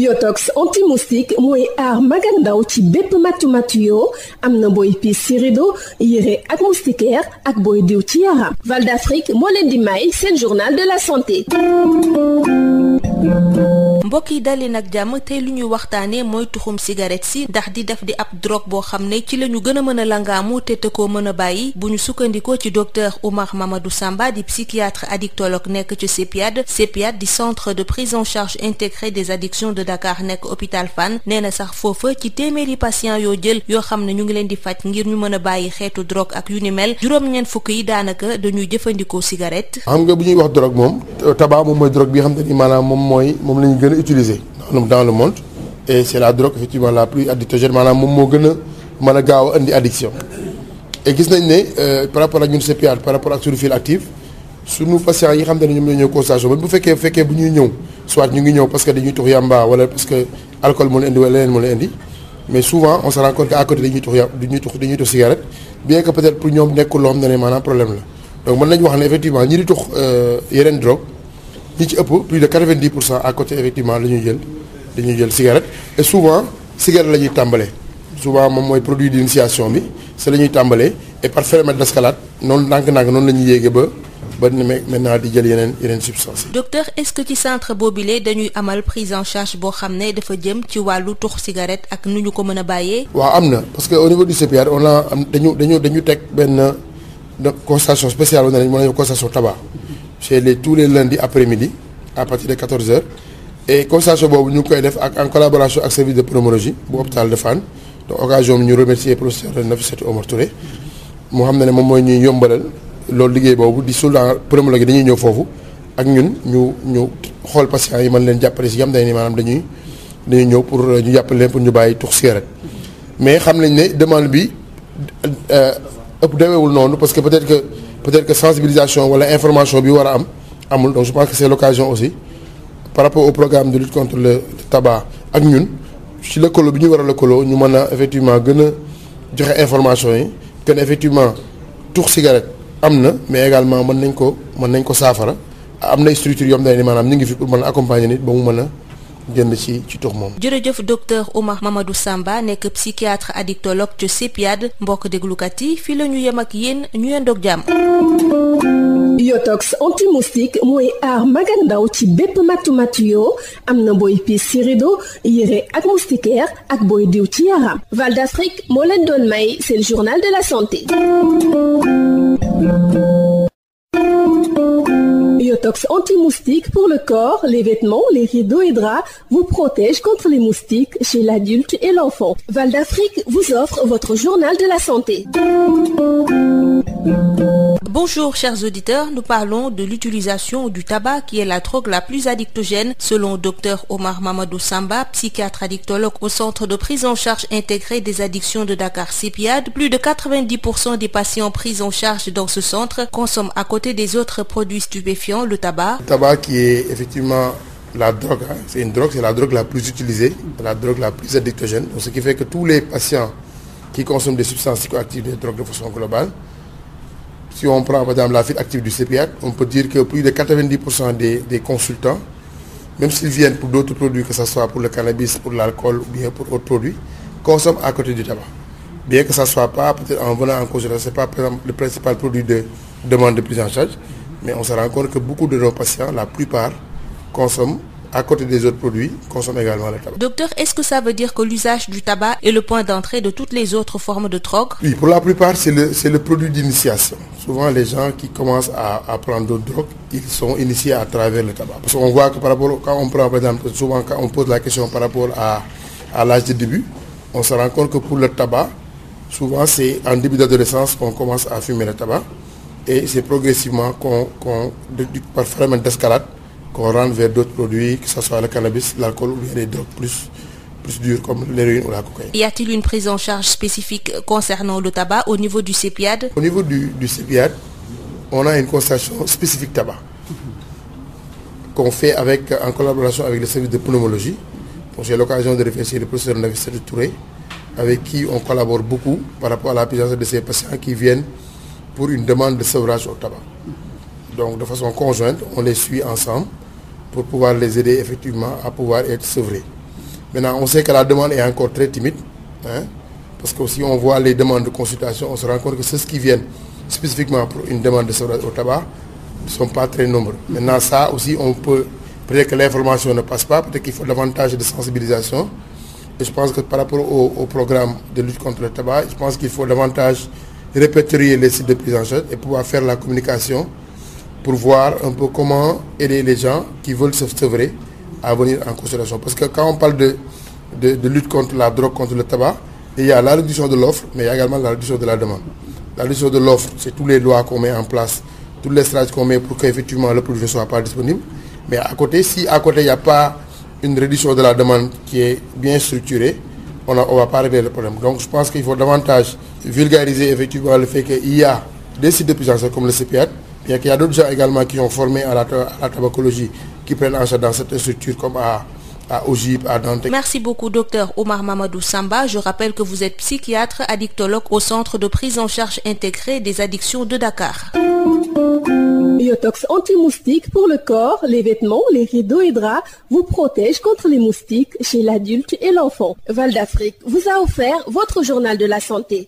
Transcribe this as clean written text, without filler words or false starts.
Yotox anti-moustique mooy aar mag ak ndaw ci bépp matu-matu yoo am na booy piis ci rido yére ak moustiquaire ak booy diw ci yaram. Val d'Afrique moo leen di may seen journal de la santé. mbokk yi dali nag jàmm tey lu ñuy waxtaanee mooy tuxum cigarette si ndax di def di ab drogue boo xam ne ci la ñu gën a mën a langaamu te koo mën a bàyyi bu ñu sukkandikoo ci docteur Oumar Mamadou Samba di psychiatre addictologue nekk ci CEPIAD di centre de prise en charge intégrée des addictions de Dakar nekk hôpital Fann nee na sax foofa ci téeméeri patient yoo jël yoo xam ne ñu ngi leen di faj ngir ñu mën a bàyyi xeetu drogue ak yu ni mel juróom-ñeent fukk yi daanaka dañuy jëfandikoo cigarette. xam nga bu ñuy wax drogue moom tabac moom mooy drogue bi xam te ni maanaam moom la ñu gën a utiliser dans le monde et c'est la drogue effectivement la plus addictogène maanaam moom moo gën a mën a gaaw a indi addiction et gis nañ ne par rapport ak ñun CEPIAD par rapport ak suñu file active suñu patients yi xam te ne ñoom ñoo ñëw consultation ba bu fekkee bu ñuy ñëw soit ñu ngi ñëw parce que dañuy tux yamba wala parce que alcool moo leen indi wala leneen moo leen indi mais souvent on se rend compte que à côté dañuy tux cigarette bien que peut-être pour ñoom nekkul loo xam ne maanaam problème la donc mën nañu wax ne effectivement ñi di tux yeneen drogue ñi ci ëpp plus de 90% à côté effectivement dañuy jël cigarette et souvent cigarette la ñuy tàmbalee souvent moom mooy produit d'initiation bi c'est la ñuy tàmbalee et par phénomène d'escalade noonu ndànk-ndànk noonu la ñuy yéege ba maintenant di jël yeneen substances. docteur est-ce que ci centre boobule dañuy amal prise en charge boo xam ne dafa jëm ci wàllu tux cigarette ak nu ñu ko mën a bàyyee. waaw am na parce que au niveau du CEPIAD on a dañu teg benn consultation spéciale wala mën nañu consultation tabac chez tous les lundis après-midi à partir de 14h et consultation boobu ñu ngi koy def ak en collaboration ak service de pneumologie bu hôpital de Fann donc occasion bi ñu remercier professeur Nafissatou Omar Touré moo xam ne moom mooy ñuy yombalal loolu liggéey boobu di souvent pneumologue dañuy ñëw foofu ak ñun ñu xool patients yi mën leen jàppale si yam day ni maanaam dañuy ñëw pour ñu jàppale leen pour ñu bàyyi tux cigarette mais xam nañ ne demande bi ëpp demeewul noonu parce que peut-être que sensibilisation wala information bi war a am amul donc je pense que c'est l'occasion aussi par rapport au programme de lutte contre le tabac ak ñun ci lëkkaloo bi ñu war a lëkkaloo ñu mën a effectivement gën a joxe information yi que ne effectivement tux cigarette am na mais également mën nañ ko saafara am na structure yoo xam ne maanaam ñu ngi fi pour mën a accompagner nit ba mu mën a génn ci tux moom. jërëjëf docteur Oumar Mamadou Samba nekk psychiatre addictologue ci CEPIAD mbokk déglukat yi fii la ñu yem ak yéen ñu yendoog jàmm. Yotox anti-moustique mooy aar mag ak ndaw ci bépp matu-matu yoo am na booy piis ci rido yére ak moustiquaire ak booy diw ci yaram. Val d'Afrique moo leen doon may c'est le journal de la santé. Yotox anti-moustique pour le corps, les vêtements, les rideaux et draps vous protège contre les moustiques chez l'adulte et l'enfant. Val d'Afrique vous offre votre journal de la santé. Bonjour chers auditeurs, nous parlons de l'utilisation du tabac qui est la drogue la plus addictogène selon Dr Oumar Mamadou Samba, psychiatre addictologue au centre de prise en charge intégrée des addictions de Dakar CEPIAD. Plus de 90% des patients pris en charge dans ce centre consomment à côté des autres produits stupéfiants le tabac. Le tabac qui est effectivement la drogue, c'est une drogue, c'est la drogue la plus utilisée, la drogue la plus addictogène. Donc, ce qui fait que tous les patients qui consomment des substances psychoactives, des drogues de façon globale, si on prend par exemple la file active du CEPIAD, on peut dire que plus de 90% des consultants, même s'ils viennent pour d'autres produits, que ce soit pour le cannabis, pour l'alcool ou bien pour autres produits, consomment à côté du tabac. Bien que ça ne soit pas, peut-être en venant en consultation, ce n'est pas par exemple, le principal produit de demande de prise en charge, mais on se rend compte que beaucoup de nos patients, la plupart, consomment à côté des autres produits, consomment également le tabac. Docteur, est-ce que ça veut dire que l'usage du tabac est le point d'entrée de toutes les autres formes de drogue? Oui, pour la plupart, c'est le produit d'initiation. Souvent, les gens qui commencent à prendre d'autres drogues, ils sont initiés à travers le tabac. Parce qu'on voit que par rapport, quand on prend, par exemple, souvent quand on pose la question par rapport à l'âge de début, on se rend compte que pour le tabac, souvent c'est en début d'adolescence qu'on commence à fumer le tabac. Et c'est progressivement par phénomène d'escalade, qu'on rentre vers d'autres produits, que ce soit le cannabis, l'alcool ou bien les drogues plus dures comme l'héroïne ou la cocaïne. Y a-t-il une prise en charge spécifique concernant le tabac au niveau du CEPIAD? Au niveau du CEPIAD, on a une consultation spécifique tabac qu'on fait en collaboration avec le service de pneumologie. Donc j'ai l'occasion de réfléchir le professeur Nafissatou Touré, avec qui on collabore beaucoup par rapport à la prise en charge de ces patients qui viennent pour une demande de sevrage au tabac. Donc de façon conjointe, on les suit ensemble pour pouvoir les aider effectivement à pouvoir être sevrés. Maintenant, on sait que la demande est encore très timide, hein, parce que si on voit les demandes de consultation, on se rend compte que ceux qui viennent spécifiquement pour une demande de sevrage au tabac ne sont pas très nombreux. Maintenant, ça aussi, on peut, peut-être que l'information ne passe pas, peut-être qu'il faut davantage de sensibilisation. Et je pense que par rapport au programme de lutte contre le tabac, je pense qu'il faut davantage répertorier les sites de prise en charge et pouvoir faire la communication pour voir un peu comment aider les gens qui veulent se sevrer à venir en consultation. Parce que quand on parle de lutte contre la drogue, contre le tabac, il y a la réduction de l'offre, mais il y a également la réduction de la demande. La réduction de l'offre, c'est toutes les lois qu'on met en place, toutes les stratégies qu'on met pour qu'effectivement le produit ne soit pas disponible. Mais à côté, si à côté il n'y a pas une réduction de la demande qui est bien structurée, on ne va pas régler le problème. Donc je pense qu'il faut davantage vulgariser effectivement le fait qu'il y a des sites de prise en charge comme le CPAT, bien qu'il y a d'autres gens également qui sont formés à la tabacologie, qui prennent en charge dans cette structure comme à OGIP, à Dantec. Merci beaucoup, docteur Oumar Mamadou Samba. Je rappelle que vous êtes psychiatre addictologue au centre de prise en charge intégrée des addictions de Dakar. Biotox anti-moustique pour le corps, les vêtements, les rideaux et draps vous protège contre les moustiques chez l'adulte et l'enfant. Val d'Afrique vous a offert votre journal de la santé.